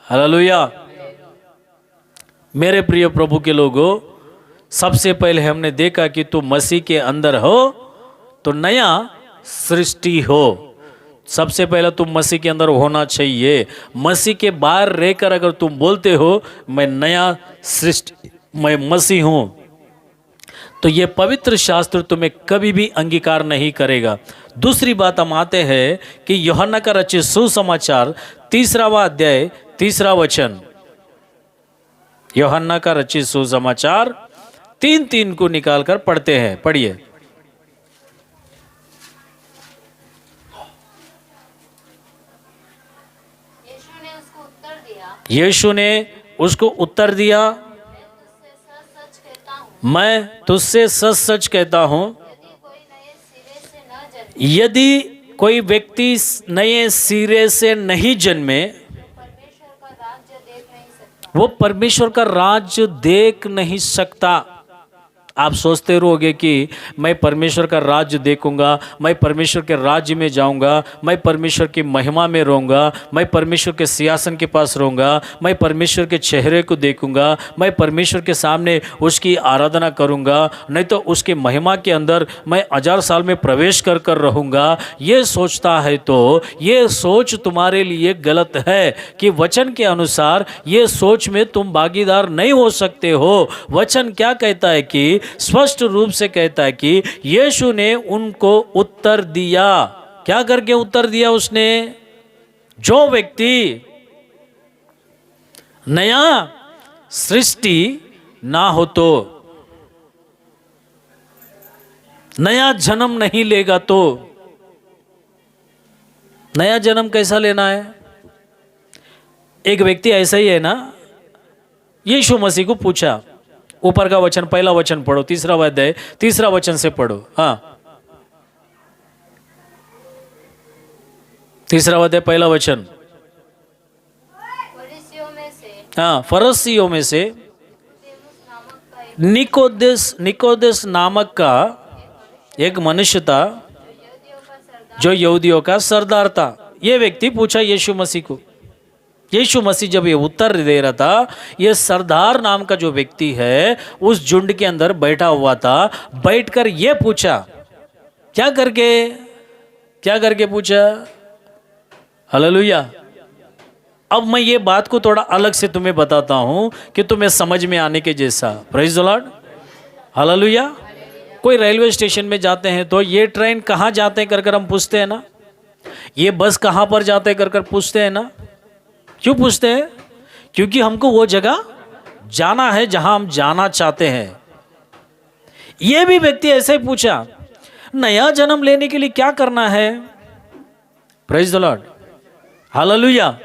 Hallelujah. मेरे प्रिय प्रभु के लोगों, सबसे पहले हमने देखा कि तू मसीह के अंदर हो तो नया सृष्टि हो। सबसे पहले तुम मसीह के अंदर होना चाहिए। मसीह के बाहर रहकर अगर तुम बोलते हो मैं नया सृष्टि, मैं मसीह हूं, तो ये पवित्र शास्त्र तुम्हें कभी भी अंगीकार नहीं करेगा। दूसरी बात हम आते हैं कि यूहन्ना का रचित सुसमाचार 3वां अध्याय 3 वचन। यूहन्ना का रचित सुसमाचार 3:3 को निकालकर पढ़ते हैं। पढ़िए। यीशु ने उसको उत्तर दिया, मैं तुझसे सच सच कहता हूं, यदि कोई व्यक्ति नए सिरे से नहीं जन्मे वो परमेश्वर का राज्य देख नहीं सकता। आप सोचते रहोगे कि मैं परमेश्वर का राज्य देखूंगा, मैं परमेश्वर के राज्य में जाऊंगा, मैं परमेश्वर की महिमा में रहूंगा, मैं परमेश्वर के सिंहासन के पास रहूंगा, मैं परमेश्वर के चेहरे को देखूंगा, मैं परमेश्वर के सामने उसकी आराधना करूंगा, नहीं तो उसकी महिमा के अंदर मैं 1000 साल में प्रवेश कर कर रहूंगा। ये सोचता है तो ये सोच तुम्हारे लिए गलत है कि वचन के अनुसार ये सोच में तुम भागीदार नहीं हो सकते हो। वचन क्या कहता है कि स्पष्ट रूप से कहता है कि यीशु ने उनको उत्तर दिया। क्या करके उत्तर दिया उसने? जो व्यक्ति नया सृष्टि ना हो तो, नया जन्म नहीं लेगा तो। नया जन्म कैसा लेना है? एक व्यक्ति ऐसा ही है ना, यीशु मसीह को पूछा, ऊपर का वचन, पहला वचन पढ़ो, 3वां अध्याय 3 वचन से पढ़ो। हाँ, 3वां अध्याय पहला वचन। हाँ, फरीसियों में से निकोदेस नामक का एक मनुष्य था जो यहूदियों का सरदार था। यह व्यक्ति पूछा यीशु मसीह को। यीशु मसीह जब ये उत्तर दे रहा था, ये सरदार नाम का जो व्यक्ति है उस झुंड के अंदर बैठा हुआ था। बैठकर ये पूछा, क्या करके पूछा? हालेलुया। अब मैं ये बात को थोड़ा अलग से तुम्हें बताता हूं कि तुम्हें समझ में आने के जैसा। Praise the Lord, hallelujah. कोई रेलवे स्टेशन में जाते हैं तो ये ट्रेन कहाँ जाते हैं कर हम पूछते हैं ना, ये बस कहाँ पर जाते हैं कर पूछते हैं ना। क्यों पूछते हैं? क्योंकि हमको वो जगह जाना है जहां हम जाना चाहते हैं। यह भी व्यक्ति ऐसे ही पूछा, नया जन्म लेने के लिए क्या करना है? Praise the Lord, hallelujah.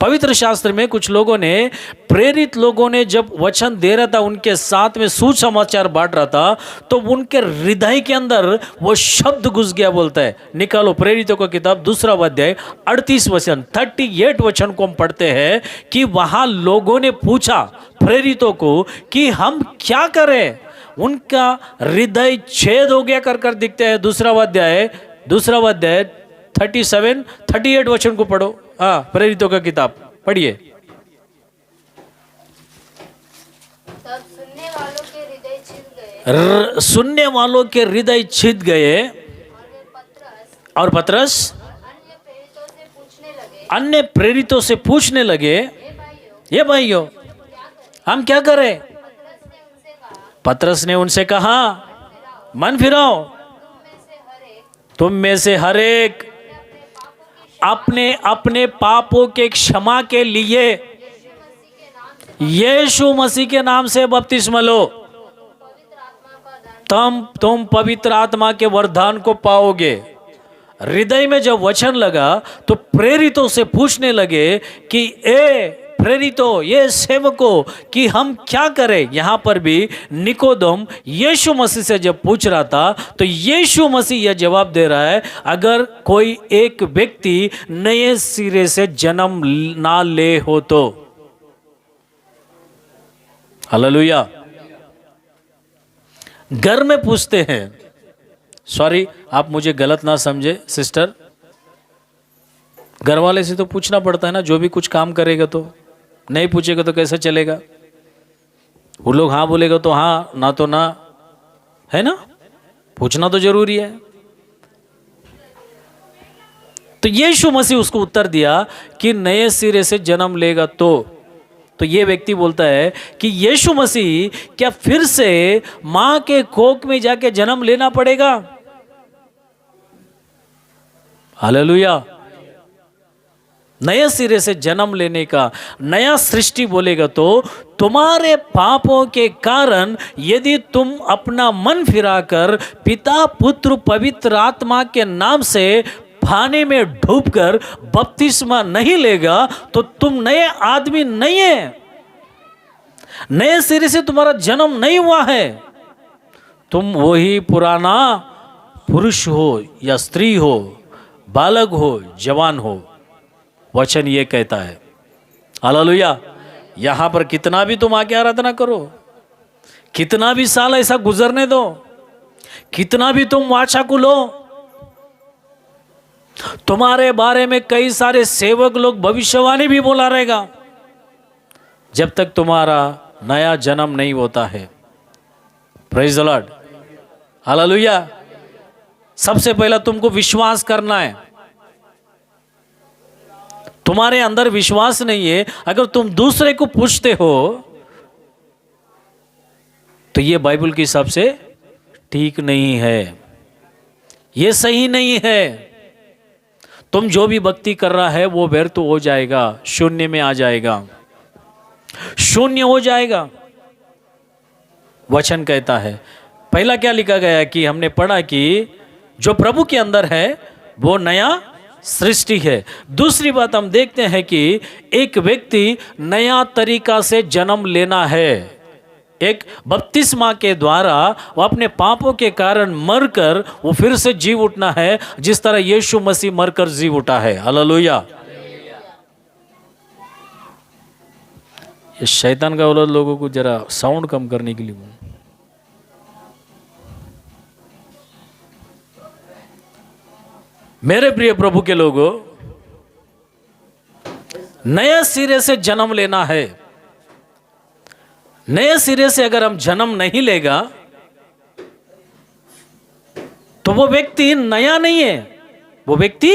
पवित्र शास्त्र में कुछ लोगों ने, प्रेरित लोगों ने जब वचन दे रहा था, उनके साथ में सुसमाचार बांट रहा था, तो उनके हृदय के अंदर वो शब्द घुस गया। बोलता है, निकालो प्रेरितों का किताब 2 अध्याय 38 वचन, 38 वचन को हम पढ़ते हैं कि वहां लोगों ने पूछा प्रेरितों को कि हम क्या करें। उनका हृदय छेद हो गया कर दिखते हैं। 2 अध्याय 38 वचन को पढ़ो। हाँ, प्रेरितों का किताब पढ़िए। सुनने वालों के हृदय छिद गए और पतरस अन्य प्रेरितों से पूछने लगे, ये भाइयों हम क्या करें? पतरस ने उनसे कहा, मन फिराओ, तुम में से हर एक अपने अपने पापों के क्षमा के लिए यीशु मसीह के नाम से बपतिस्मा लो, तुम पवित्र आत्मा के वरदान को पाओगे। हृदय में जब वचन लगा तो प्रेरितों से पूछने लगे कि प्रेरितों, ये सेवकों, कि हम क्या करें। यहां पर भी निकोदेम यीशु मसीह से जब पूछ रहा था तो यीशु मसीह यह जवाब दे रहा है, अगर कोई एक व्यक्ति नए सिरे से जन्म ना ले हो तो। हालेलुया। घर में पूछते हैं, सॉरी आप मुझे गलत ना समझे सिस्टर, घर वाले से तो पूछना पड़ता है ना, जो भी कुछ काम करेगा तो, नहीं पूछेगा तो कैसे चलेगा? वो लोग हाँ बोलेगा तो हाँ, ना तो ना, है ना? पूछना तो जरूरी है। तो यीशु मसीह उसको उत्तर दिया कि नए सिरे से जन्म लेगा तो ये व्यक्ति बोलता है कि यीशु मसीह क्या फिर से मां के कोख में जाके जन्म लेना पड़ेगा? हालेलुया। नए सिरे से जन्म लेने का, नया सृष्टि बोलेगा तो तुम्हारे पापों के कारण यदि तुम अपना मन फिराकर पिता पुत्र पवित्र आत्मा के नाम से पानी में डूबकर बपतिस्मा नहीं लेगा तो तुम नए आदमी नहीं है, नए सिरे से तुम्हारा जन्म नहीं हुआ है। तुम वही पुराना पुरुष हो या स्त्री हो, बालक हो, जवान हो। वचन ये कहता है। हालेलुया। यहां पर कितना भी तुम आके आराधना करो, कितना भी साल ऐसा गुजरने दो, कितना भी तुम वाचा को लो, तुम्हारे बारे में कई सारे सेवक लोग भविष्यवाणी भी बोला रहेगा, जब तक तुम्हारा नया जन्म नहीं होता है। Praise the Lord. हालेलुया। सबसे पहला तुमको विश्वास करना है। तुम्हारे अंदर विश्वास नहीं है, अगर तुम दूसरे को पूछते हो तो ये बाइबल के हिसाब से ठीक नहीं है, ये सही नहीं है। तुम जो भी भक्ति कर रहा है वो व्यर्थ हो जाएगा, शून्य में आ जाएगा, शून्य हो जाएगा। वचन कहता है, पहला क्या लिखा गया कि हमने पढ़ा कि जो प्रभु के अंदर है वो नया सृष्टि है। दूसरी बात हम देखते हैं कि एक व्यक्ति नया तरीका से जन्म लेना है। एक बपतिस्मा के द्वारा वो अपने पापों के कारण मरकर वो फिर से जी उठना है, जिस तरह यीशु मसीह मरकर जी उठा है। हालेलुया। ये शैतान का औलाद लोगों को जरा साउंड कम करने के लिए बोल। मेरे प्रिय प्रभु के लोगों, नए सिरे से जन्म लेना है। नए सिरे से अगर हम जन्म नहीं लेगा तो वो व्यक्ति नया नहीं है, वो व्यक्ति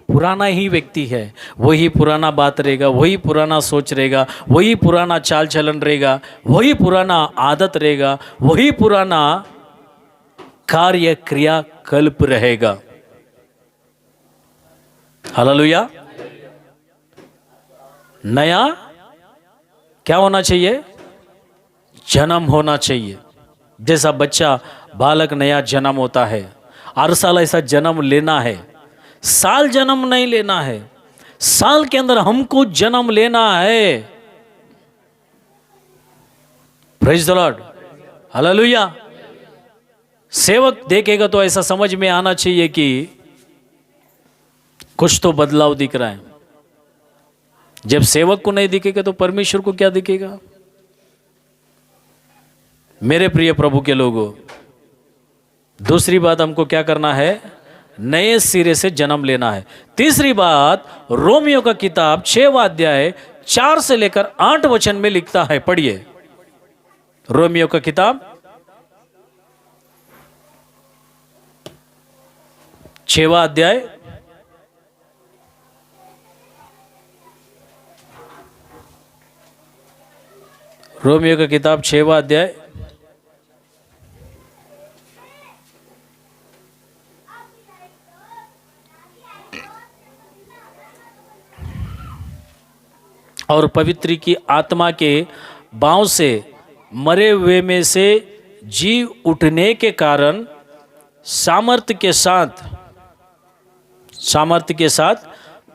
पुराना ही व्यक्ति है। वही पुराना बात रहेगा, वही पुराना सोच रहेगा, वही पुराना चाल चलन रहेगा, वही पुराना आदत रहेगा, वही पुराना कार्य क्रिया कल्प रहेगा। हालेलुया। नया क्या होना चाहिए? जन्म होना चाहिए। जैसा बच्चा बालक नया जन्म होता है, हर साल ऐसा जन्म लेना है। साल जन्म नहीं लेना है, साल के अंदर हमको जन्म लेना है। Praise the Lord. हालेलुया। सेवक देखेगा तो ऐसा समझ में आना चाहिए कि कुछ तो बदलाव दिख रहा है। जब सेवक को नहीं दिखेगा तो परमेश्वर को क्या दिखेगा? मेरे प्रिय प्रभु के लोगों, दूसरी बात हमको क्या करना है? नए सिरे से जन्म लेना है। तीसरी बात, रोमियो का किताब 6वां अध्याय 4 से लेकर 8 वचन में लिखता है। पढ़िए रोमियो का किताब 6वां अध्याय रोमियो का किताब 6वां अध्याय और पवित्र की आत्मा के भाव से मरे हुए में से जी उठने के कारण सामर्थ्य के साथ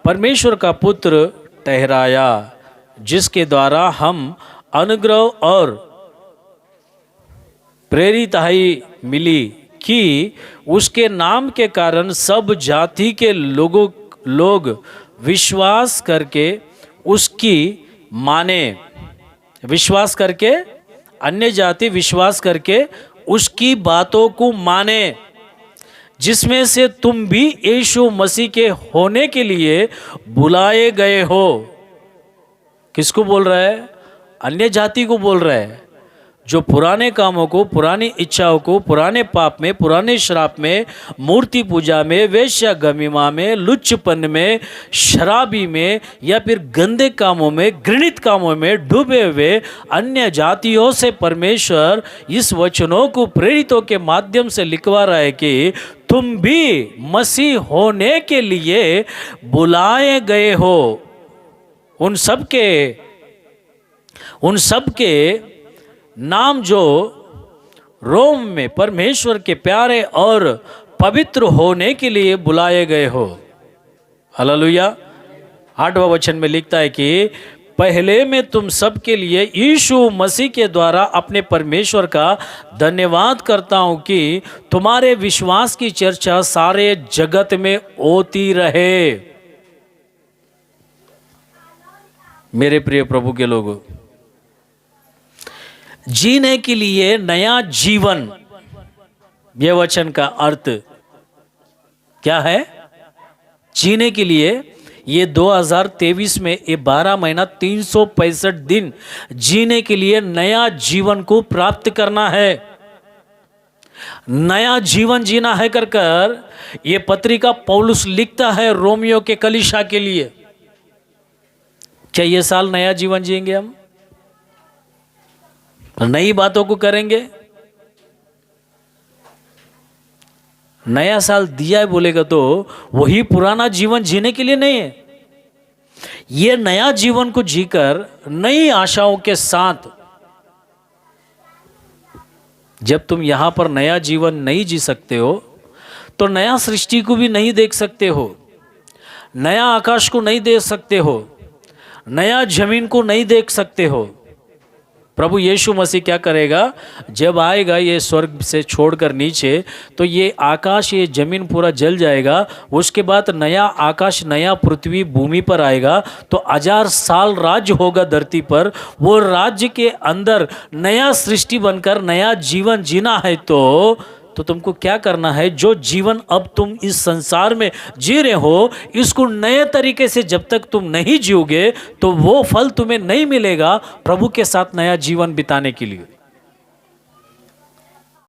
परमेश्वर का पुत्र ठहराया, जिसके द्वारा हम अनुग्रह और प्रेरिताई मिली कि उसके नाम के कारण सब जाति के लोग विश्वास करके उसकी माने, विश्वास करके अन्य जाति विश्वास करके उसकी बातों को माने। जिसमें से तुम भी यीशु मसीह के होने के लिए बुलाए गए हो। किसको बोल रहा है? अन्य जाति को बोल रहा है, जो पुराने कामों को, पुरानी इच्छाओं को, पुराने पाप में, पुराने श्राप में, मूर्ति पूजा में, वेश्यागमिमा में, लुच्चपन में, शराबी में या फिर गंदे कामों में, घृणित कामों में डूबे हुए अन्य जातियों से परमेश्वर इस वचनों को प्रेरितों के माध्यम से लिखवा रहा है कि तुम भी मसीह होने के लिए बुलाए गए हो। उन सब के नाम जो रोम में परमेश्वर के प्यारे और पवित्र होने के लिए बुलाए गए हो। हालेलुया। 8वां वचन में लिखता है कि पहले मैं तुम सब के लिए यीशु मसीह के द्वारा अपने परमेश्वर का धन्यवाद करता हूं कि तुम्हारे विश्वास की चर्चा सारे जगत में होती रहे। मेरे प्रिय प्रभु के लोगों, जीने के लिए नया जीवन, यह वचन का अर्थ क्या है? जीने के लिए ये 2023 में ये 12 महीना 365 दिन जीने के लिए नया जीवन को प्राप्त करना है, नया जीवन जीना है कर ये पत्रिका पौलुस लिखता है रोमियो के कलीसिया के लिए। क्या ये साल नया जीवन जिएंगे हम? नई बातों को करेंगे? नया साल दिया है बोलेगा तो वही पुराना जीवन जीने के लिए नहीं है। ये नया जीवन को जीकर नई आशाओं के साथ, जब तुम यहां पर नया जीवन नहीं जी सकते हो तो नया सृष्टि को भी नहीं देख सकते हो, नया आकाश को नहीं देख सकते हो, नया जमीन को नहीं देख सकते हो। प्रभु यीशु मसीह क्या करेगा? जब आएगा ये स्वर्ग से छोड़कर नीचे, तो ये आकाश, ये जमीन पूरा जल जाएगा। उसके बाद नया आकाश, नया पृथ्वी भूमि पर आएगा, तो 1000 साल राज्य होगा धरती पर। वो राज्य के अंदर नया सृष्टि बनकर नया जीवन जीना है तो तुमको क्या करना है? जो जीवन अब तुम इस संसार में जी रहे हो, इसको नए तरीके से जब तक तुम नहीं जियोगे तो वो फल तुम्हें नहीं मिलेगा प्रभु के साथ नया जीवन बिताने के लिए।